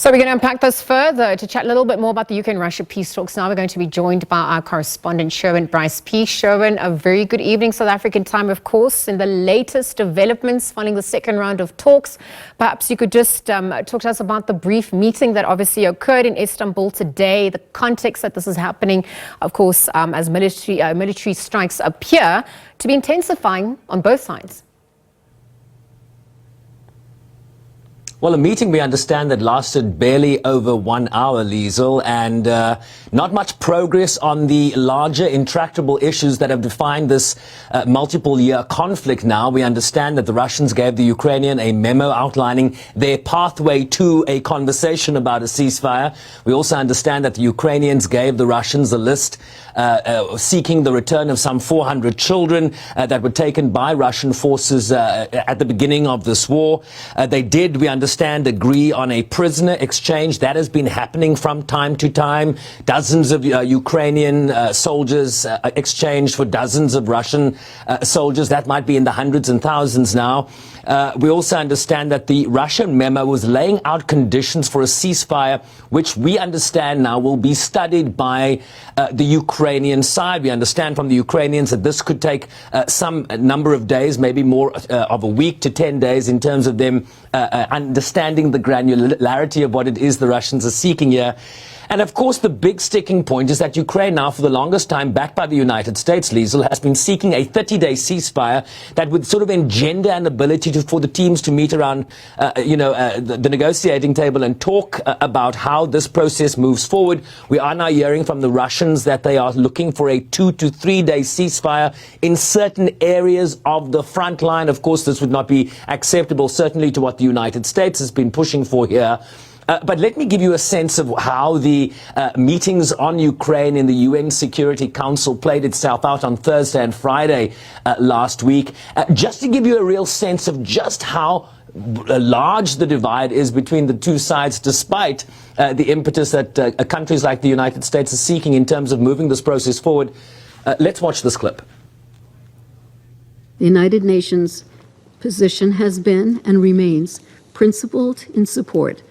So we're going to unpack this further. To chat a little bit more about the UK and Russia peace talks now, we're going to be joined by our correspondent Sherwin Bryce-Pease. Sherwin, a very good evening, South African time, of course, in the latest developments following the second round of talks. Perhaps you could just talk to us about the brief meeting that obviously occurred in Istanbul today, the context that this is happening, of course, as military strikes appear to be intensifying on both sides. Well, a meeting we understand that lasted barely over 1 hour, Liesl, and not much progress on the larger intractable issues that have defined this multiple-year conflict now. We understand that the Russians gave the Ukrainian a memo outlining their pathway to a conversation about a ceasefire. We also understand that the Ukrainians gave the Russians a list seeking the return of some 400 children that were taken by Russian forces at the beginning of this war. They did, we understand, agree on a prisoner exchange. That has been happening from time to time. Dozens of Ukrainian soldiers exchanged for dozens of Russian soldiers. That might be in the hundreds and thousands now. We also understand that the Russian memo was laying out conditions for a ceasefire, which we understand now will be studied by the Ukrainian side. We understand from the Ukrainians that this could take some number of days, maybe more of a week to 10 days in terms of them understanding the granularity of what it is the Russians are seeking here. And of course, the big sticking point is that Ukraine now, for the longest time, backed by the United States, Liesl, has been seeking a 30-day ceasefire that would sort of engender an ability for the teams to meet around, the negotiating table and talk about how this process moves forward. We are now hearing from the Russians that they are looking for a 2 to 3 day ceasefire in certain areas of the front line. Of course, this would not be acceptable, certainly to what the United States has been pushing for here. But let me give you a sense of how the meetings on Ukraine in the UN Security Council played itself out on Thursday and Friday last week, just to give you a real sense of just how large the divide is between the two sides, despite the impetus that countries like the United States are seeking in terms of moving this process forward. Let's watch this clip. The United Nations position has been and remains principled in support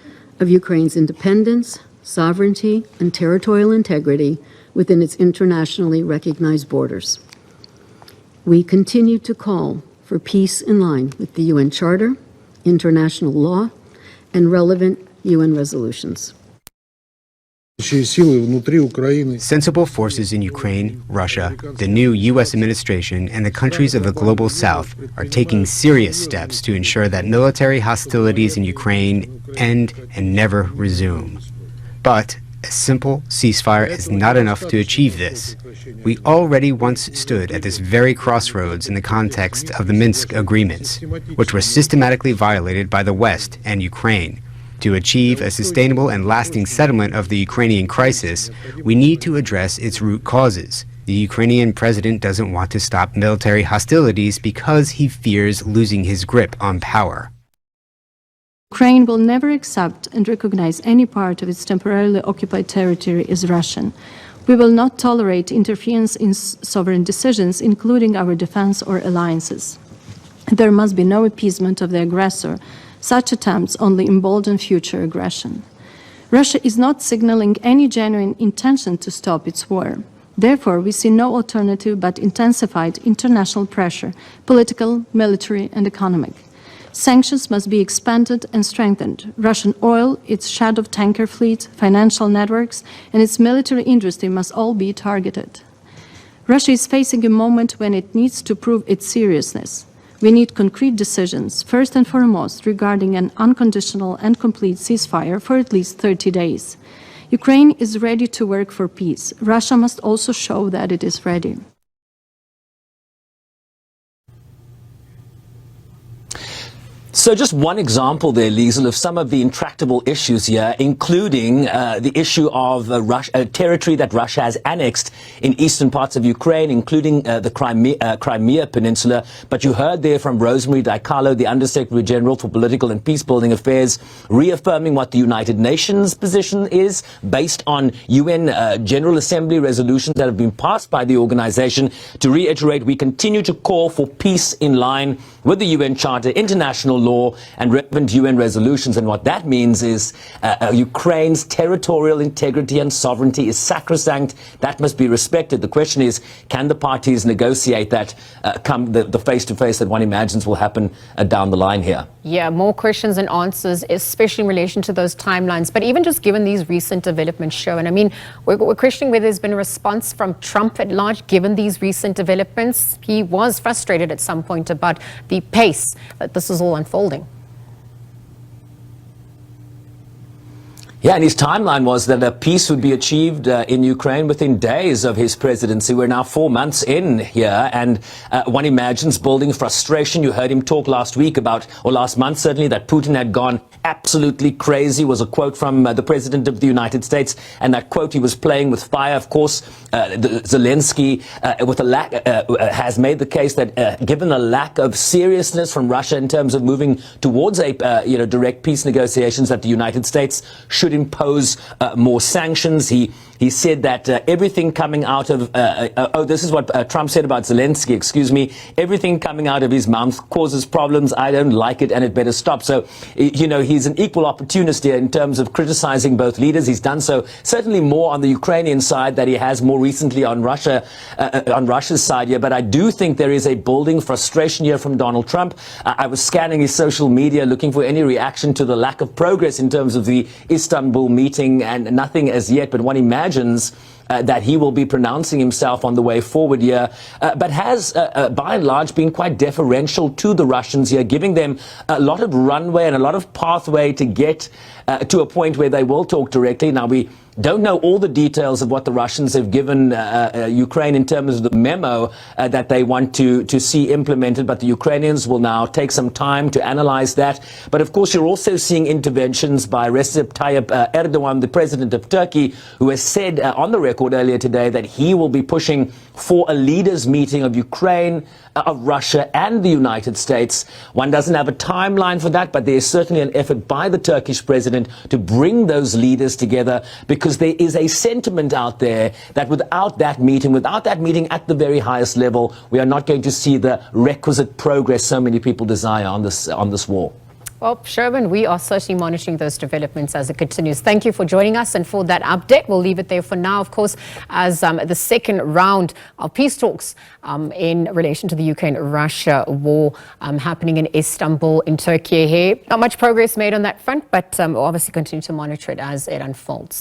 of Ukraine's independence, sovereignty, and territorial integrity within its internationally recognized borders. We continue to call for peace in line with the UN Charter, international law, and relevant UN resolutions. Sensible forces in Ukraine, Russia, the new U.S. administration, and the countries of the global south are taking serious steps to ensure that military hostilities in Ukraine end and never resume. But a simple ceasefire is not enough to achieve this. We already once stood at this very crossroads in the context of the Minsk agreements, which were systematically violated by the West and Ukraine. To achieve a sustainable and lasting settlement of the Ukrainian crisis, we need to address its root causes. The Ukrainian president doesn't want to stop military hostilities because he fears losing his grip on power. Ukraine will never accept and recognize any part of its temporarily occupied territory as Russian. We will not tolerate interference in sovereign decisions, including our defense or alliances. There must be no appeasement of the aggressor. Such attempts only embolden future aggression. Russia is not signaling any genuine intention to stop its war. Therefore, we see no alternative but intensified international pressure, political, military, and economic. Sanctions must be expanded and strengthened. Russian oil, its shadow tanker fleet, financial networks, and its military industry must all be targeted. Russia is facing a moment when it needs to prove its seriousness. We need concrete decisions, first and foremost, regarding an unconditional and complete ceasefire for at least 30 days. Ukraine is ready to work for peace. Russia must also show that it is ready. So just one example there, Liesl, of some of the intractable issues here, including the issue of territory that Russia has annexed in eastern parts of Ukraine, including the Crimea Peninsula. But you heard there from Rosemary Dicarlo, the Undersecretary General for Political and Peacebuilding Affairs, reaffirming what the United Nations position is based on UN General Assembly resolutions that have been passed by the organization. To reiterate, we continue to call for peace in line with the UN Charter, international law and relevant UN resolutions. And what that means is Ukraine's territorial integrity and sovereignty is sacrosanct. That must be respected. The question is, can the parties negotiate that come the face-to-face that one imagines will happen down the line here? Yeah, more questions and answers, especially in relation to those timelines. But even just given these recent developments, Sherwin, I mean, we're questioning whether there's been a response from Trump at large, given these recent developments. He was frustrated at some point about the pace that this is all unfolding. Yeah, and his timeline was that a peace would be achieved in Ukraine within days of his presidency. We're now 4 months in here, and one imagines building frustration. You heard him talk last week about, or last month certainly, that Putin had gone absolutely crazy, was a quote from the President of the United States, and that quote, he was playing with fire. Of course, Zelensky has made the case that given a lack of seriousness from Russia in terms of moving towards a direct peace negotiations, that the United States should impose more sanctions. He said that everything coming out of this is what Trump said about Zelensky, excuse me, everything coming out of his mouth causes problems. I don't like it and it better stop. So, he's an equal opportunist here in terms of criticizing both leaders. He's done so certainly more on the Ukrainian side than he has more recently on Russia's side here. But I do think there is a building frustration here from Donald Trump. I was scanning his social media looking for any reaction to the lack of progress in terms of the Istanbul meeting, and nothing as yet, but one imagines that he will be pronouncing himself on the way forward here, but has, by and large, been quite deferential to the Russians here, giving them a lot of runway and a lot of pathway to get to a point where they will talk directly. Now, we don't know all the details of what the Russians have given Ukraine in terms of the memo that they want to see implemented, but the Ukrainians will now take some time to analyze that. But of course, you're also seeing interventions by Recep Tayyip Erdogan, the president of Turkey, who has said on the record earlier today that he will be pushing for a leaders' meeting of Ukraine, of Russia and the United States. One doesn't have a timeline for that, but there is certainly an effort by the Turkish president to bring those leaders together, because there is a sentiment out there that without that meeting at the very highest level, we are not going to see the requisite progress so many people desire on this war. Well, Sherwin, we are certainly monitoring those developments as it continues. Thank you for joining us and for that update. We'll leave it there for now, of course, as the second round of peace talks in relation to the Ukraine-Russia war happening in Istanbul in Turkey here. Not much progress made on that front, but we'll obviously continue to monitor it as it unfolds.